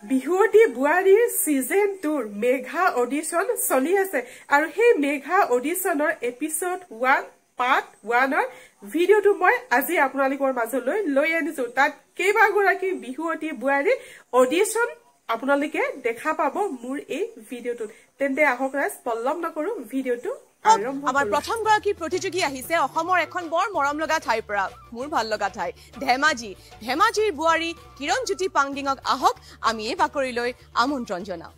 বিহুৱতী বুৱাৰীৰ সিজন 2 মেঘা অডিশন চলি আছে আৰু সেই মেঘা অডিশনৰ এপিসোড 1 পাৰ্ট 1 ৰ ভিডিওটো মই আজি আপোনালোকৰ মাজলৈ লৈ আনিছো তাত কেইবাগৰাকী বিহুৱতী বুৱাৰীৰ অডিশন আপোনালোকে দেখা পাব মোৰ এই ভিডিওটোত তেন্তে আহক ৰাজ পল্লম নকৰো ভিডিওটো আমাৰ প্ৰথম গৰাকী প্ৰতিযোগী আহিছে অসমৰ এখন বৰ মৰম লগা ঠাইৰ পৰা মোৰ ভাল লগা ঠাই ধেমাজিৰ বুৱাৰী কিৰণজ্যোতি পাংডিঙক আহক আমি এই বাকৰিলৈ আমন্ত্ৰণ জনাও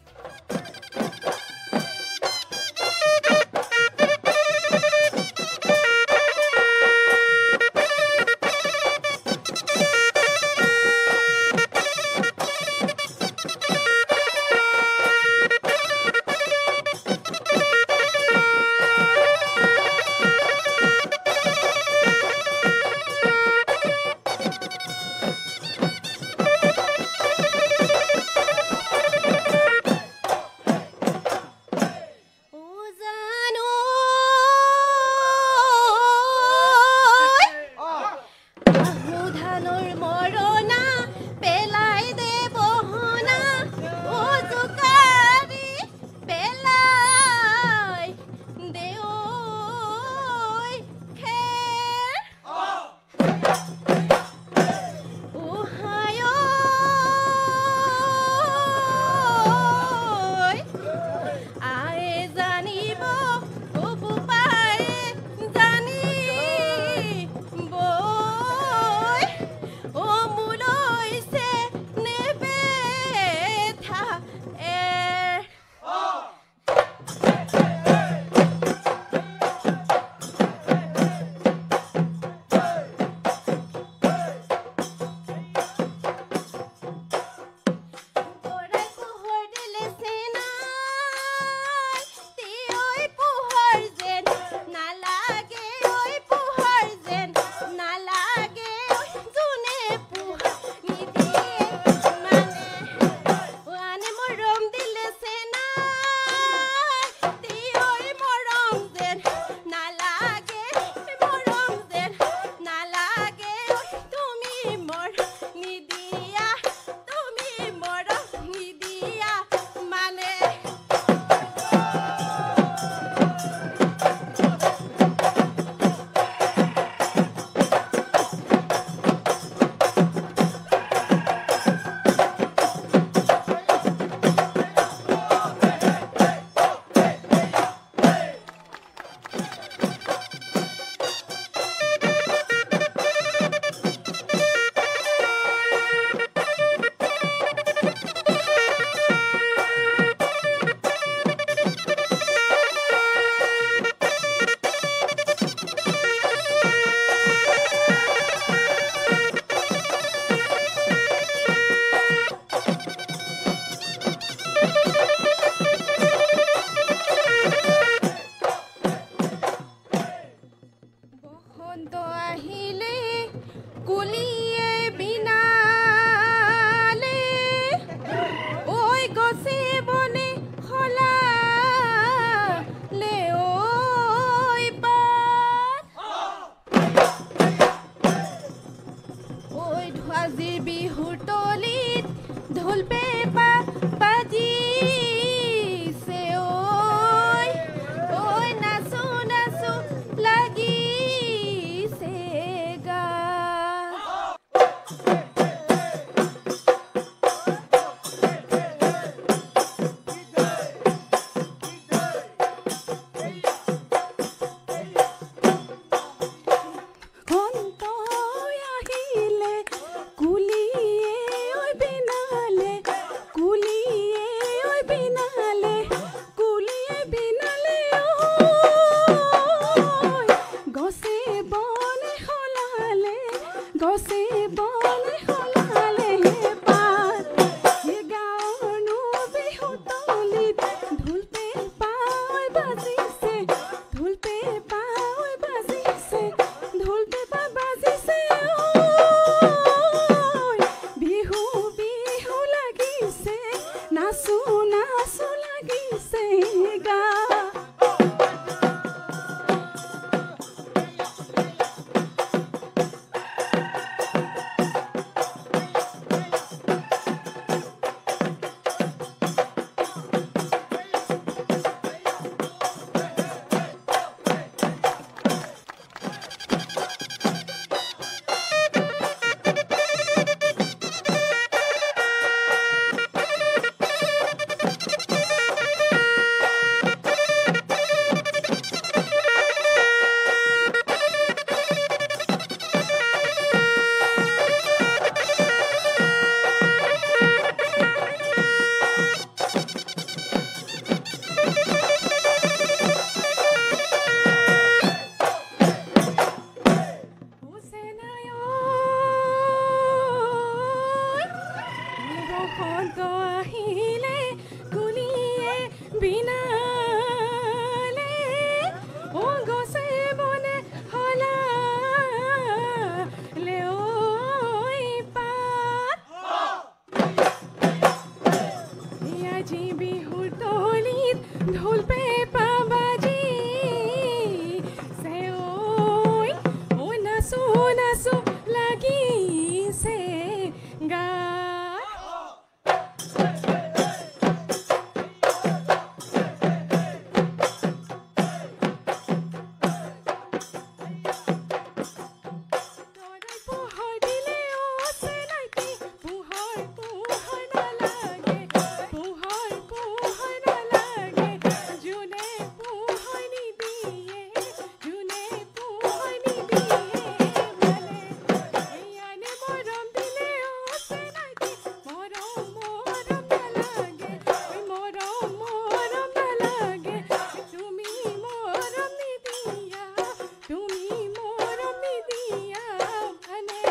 বসন্ত আহিলে কুলিয়ে বিনালে ও গছে বনে হলালে ঐ পাত আজি বিহুৰ তলিত ঢোল পেঁপা বাজি ঐ নাচো নাচো লাগিছে গাত তৰাই পোহৰ দিলে অচেনাইকি পোহৰ পোহৰ নালাগে পোহৰ পোহৰ নালাগে যোনে পোহৰ নিদিয়ে যোনে পোহৰ নিদিয়ে মানে ইয়ানে মৰম দিলে অচেনাইকি মৰম মৰম নালাগে মৰম মৰম নালাগে তুমি মৰম নিদিয়া তুমি মৰম নিদিয়া মানে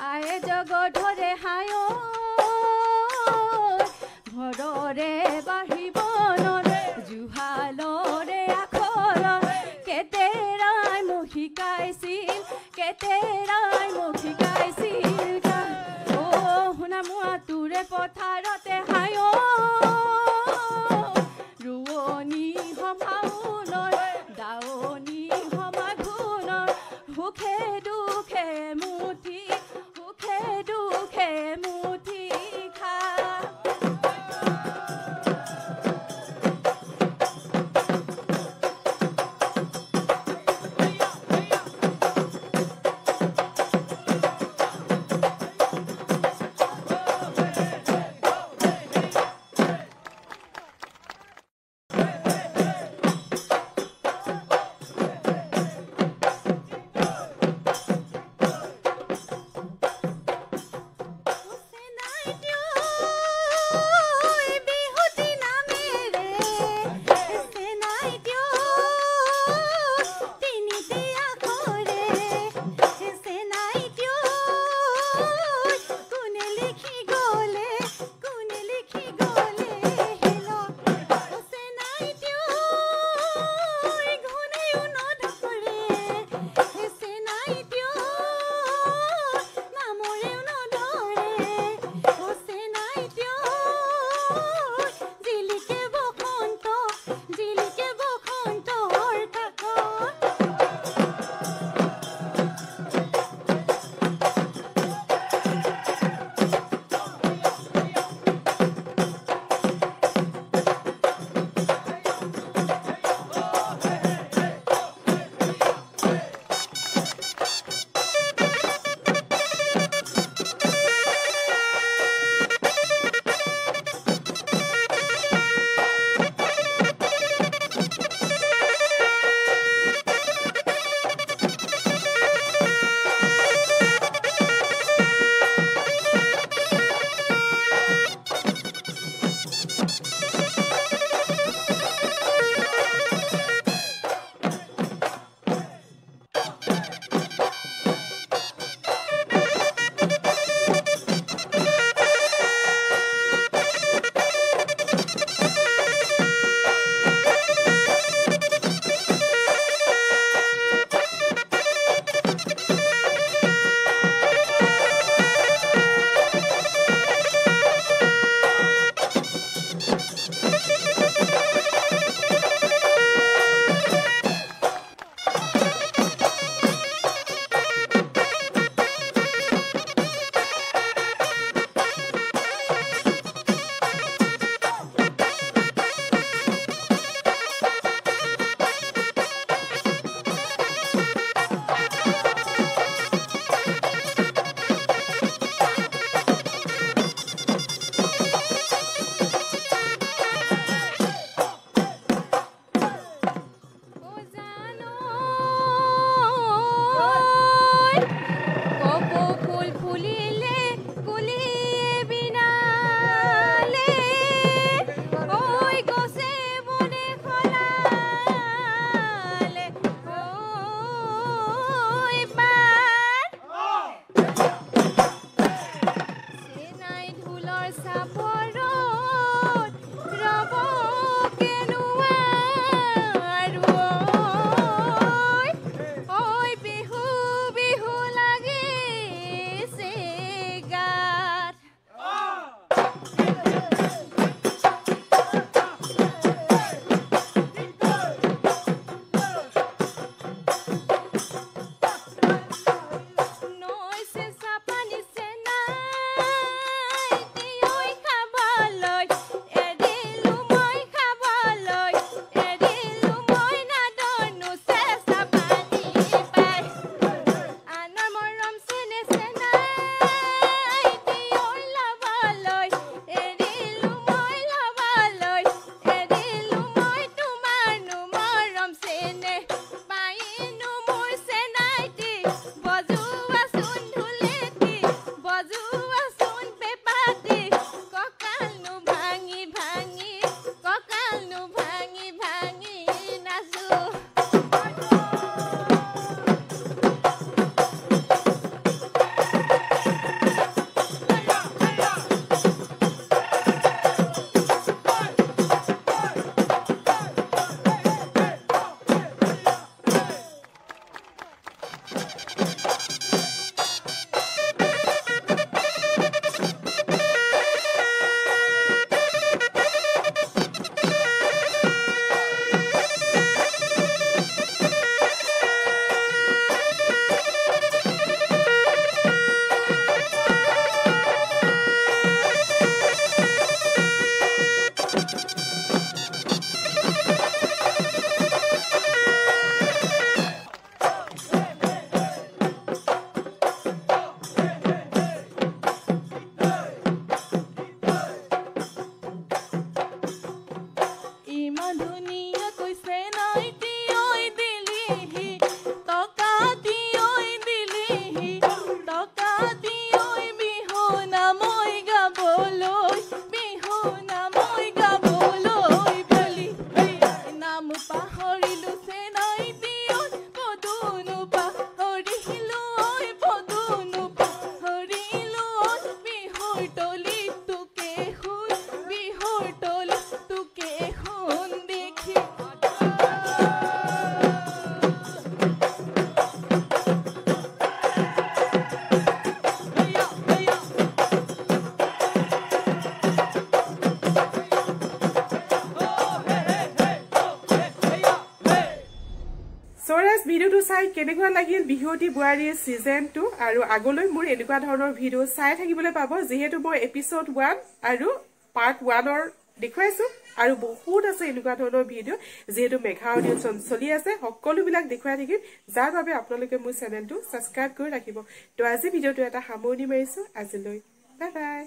আয়ে জগধৰে হায় ঘৰৰে বাঢ়িব জুহালৰে আখৰ কেতেৰাই মোক শিকাইছিল কেতেৰাই মোক শিকাইছিল অ শুনা মোৱা তোৰে পথাৰতে হায় ৰোৱনী সমাউনৰ দাৱনী সমাঘুনৰ সুখে দুখে মুঠি সুখে দুখে মুঠি খা চাই কেনেকুৱা লাগিল বিহুৱতী বোৱাৰী সিজন 2 আৰু আগলৈ মোৰ এনেকুৱা ধৰণৰ ভিডিও চাই থাকিবলৈ পাব যেহেতু মই এপিসোড 1 আৰু পাৰ্ট 1 ৰ দেখুৱাইছো আৰু বহুত আছে এনেকুৱা ধৰণৰ ভিডিও যেহেতু মেঘা অডিশন চলি আছে সকলো বিলাক দেখুৱাই থাকিম যাৰ বাবে আপোনালোকে মোৰ চেনেলটো সাবস্ক্ৰাইব কৰি ৰাখিব তো আজি ভিডিওটো এটা সামৰণি মাৰিছো আজিলৈ বাই বাই